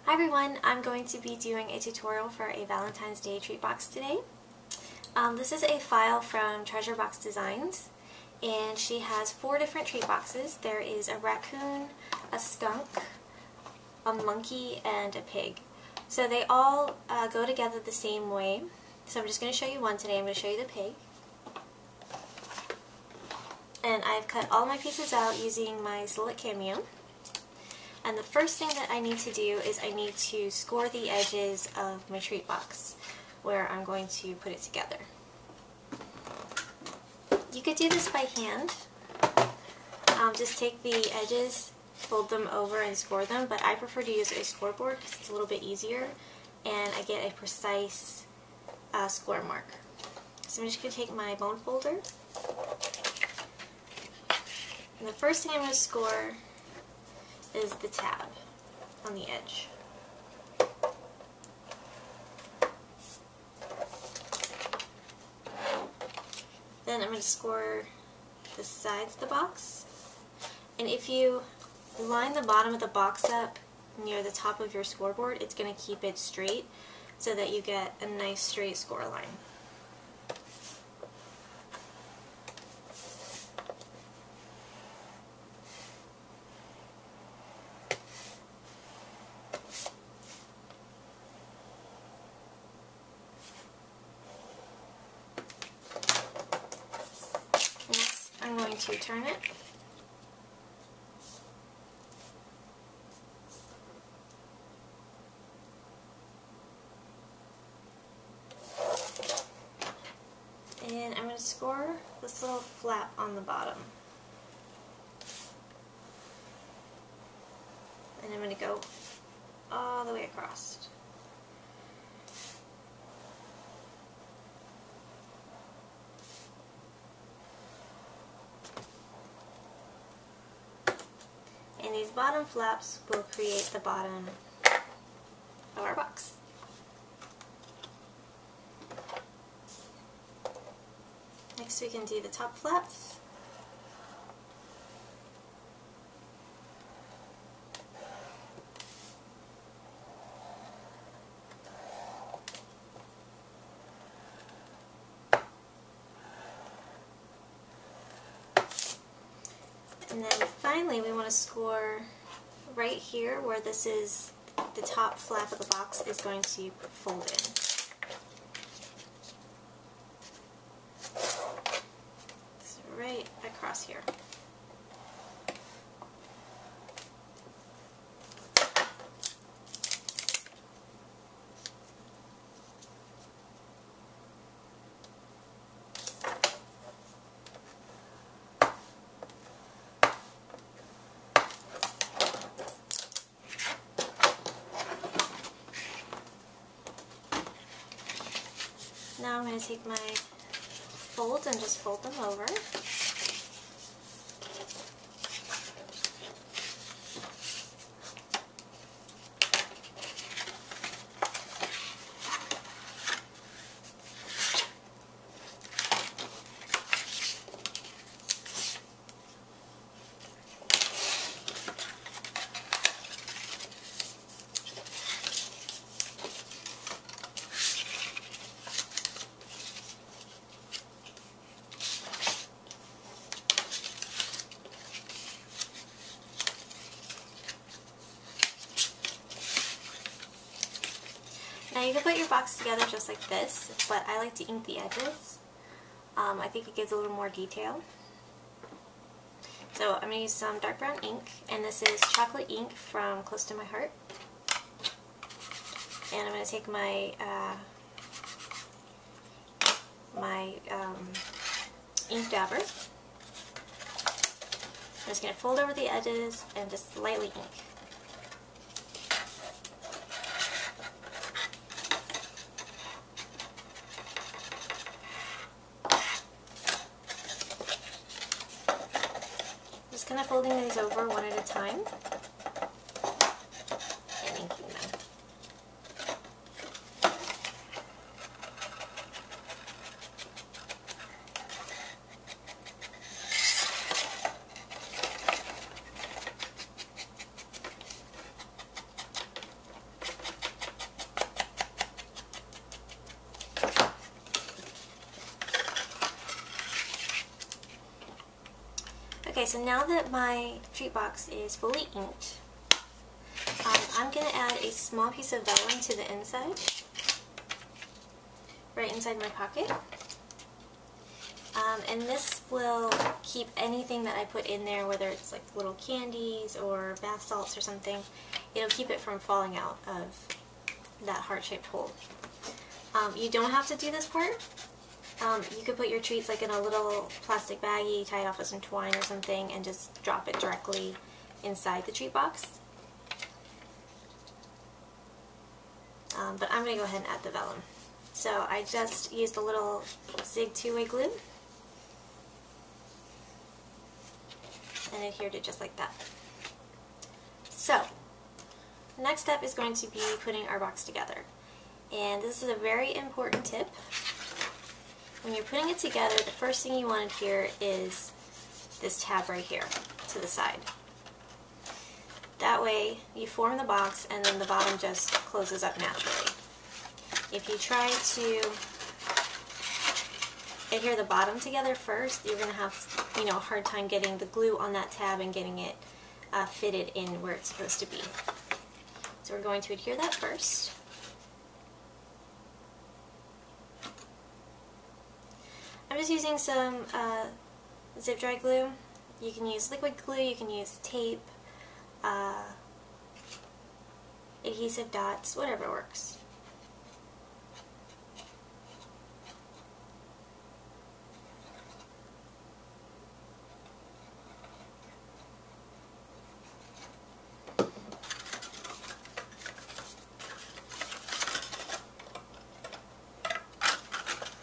Hi everyone, I'm going to be doing a tutorial for a Valentine's Day treat box today. This is a file from Treasure Box Designs, and she has 4 different treat boxes. There is a raccoon, a skunk, a monkey, and a pig. So they all go together the same way. So I'm just going to show you one today. I'm going to show you the pig. And I've cut all my pieces out using my Select Cameo. And the first thing that I need to do is I need to score the edges of my treat box where I'm going to put it together. You could do this by hand. Just take the edges, fold them over and score them, but I prefer to use a scoreboard because it's a little bit easier and I get a precise score mark. So I'm just going to take my bone folder, and the first thing I'm going to score is the tab on the edge. Then I'm going to score the sides of the box. And if you line the bottom of the box up near the top of your scoreboard, it's going to keep it straight so that you get a nice straight score line. Next, I'm going to turn it. And I'm going to score this little flap on the bottom. And I'm going to go all the way across. And these bottom flaps will create the bottom of our box. Next we can do the top flaps. And then finally we want to score right here where this is the top flap of the box is going to fold in. It's right across here. Now I'm going to take my folds and just fold them over. Now you can put your box together just like this, but I like to ink the edges. I think it gives a little more detail. So I'm going to use some dark brown ink, and this is chocolate ink from Close to My Heart. And I'm going to take my ink dabber. I'm just going to fold over the edges and just lightly ink. Just kind of folding these over one at a time and inking them. Okay, so now that my treat box is fully inked, I'm going to add a small piece of vellum to the inside, right inside my pocket. And this will keep anything that I put in there, whether it's like little candies or bath salts or something, it'll keep it from falling out of that heart-shaped hole. You don't have to do this part. You could put your treats like in a little plastic baggie, tie it off with some twine or something, and just drop it directly inside the treat box. But I'm going to go ahead and add the vellum. So I just used a little Zig 2-way glue and adhered it just like that. So, next step is going to be putting our box together. And this is a very important tip. When you're putting it together, the first thing you want to adhere is this tab right here to the side. That way you form the box and then the bottom just closes up naturally. If you try to adhere the bottom together first, you're going to have a hard time getting the glue on that tab and getting it fitted in where it's supposed to be. So we're going to adhere that first. I'm just using some zip dry glue. You can use liquid glue, you can use tape, adhesive dots, whatever works.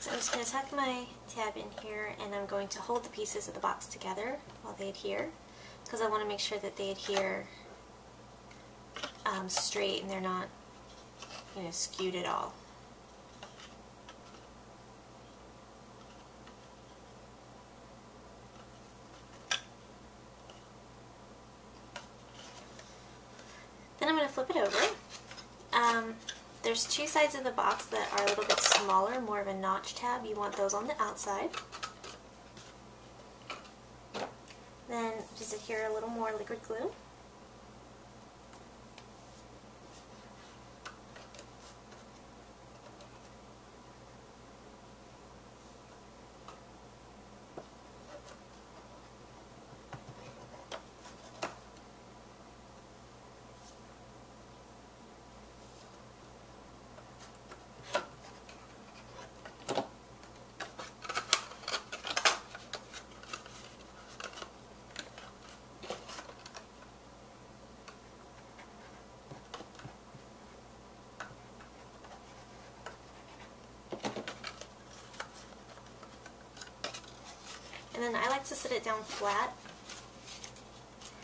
So I'm just going to tuck my tab in here, and I'm going to hold the pieces of the box together while they adhere, because I want to make sure that they adhere straight and they're not skewed at all. Then I'm going to flip it over. There's two sides of the box that are a little bit smaller, more of a notch tab. You want those on the outside. Then just adhere a little more liquid glue. And then I like to sit it down flat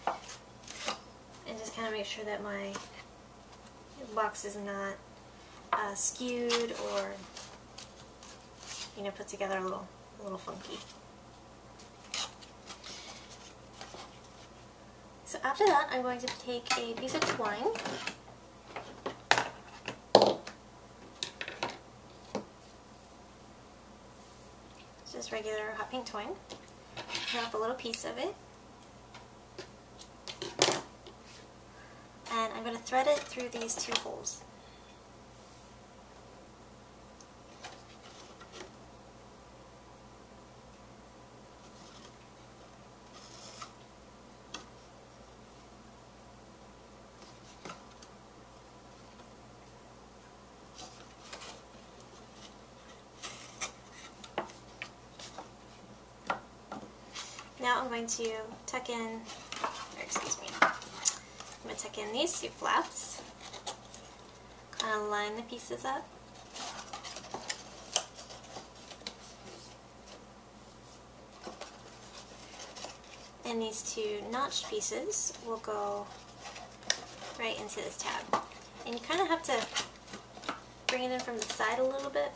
and just kind of make sure that my box is not skewed or put together a little funky. So after that, I'm going to take a piece of twine . Just regular hot pink twine. Cut off a little piece of it. And I'm going to thread it through these two holes. Now I'm going to tuck in, or excuse me, I'm going to tuck in these two flaps, kind of line the pieces up. And these two notched pieces will go right into this tab. And you kind of have to bring it in from the side a little bit.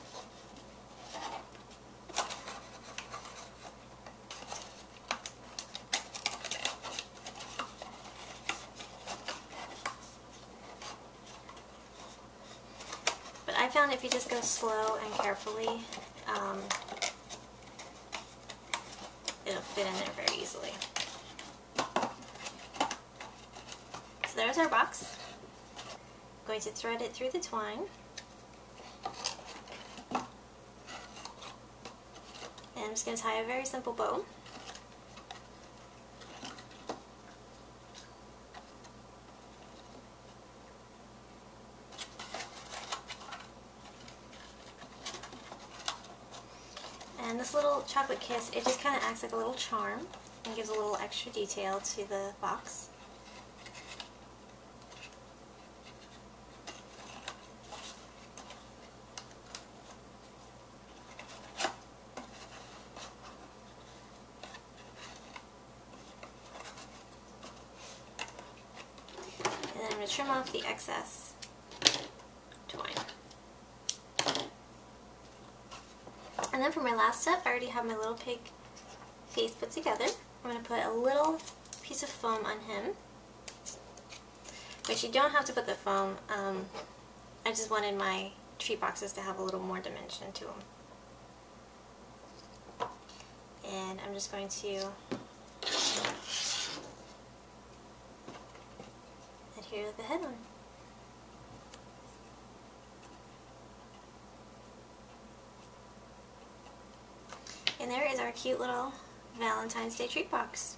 I found if you just go slow and carefully, it'll fit in there very easily. So there's our box. I'm going to thread it through the twine. And I'm just going to tie a very simple bow. And this little chocolate kiss, it just kind of acts like a little charm and gives a little extra detail to the box. And then I'm going to trim off the excess twine. And then for my last step, I already have my little pig face put together. I'm going to put a little piece of foam on him. Which you don't have to put the foam. I just wanted my treat boxes to have a little more dimension to them. And I'm just going to adhere the head on. And there is our cute little Valentine's Day treat box.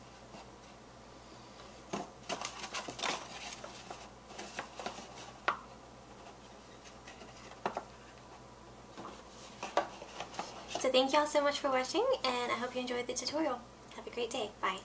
So thank you all so much for watching, and I hope you enjoyed the tutorial. Have a great day. Bye.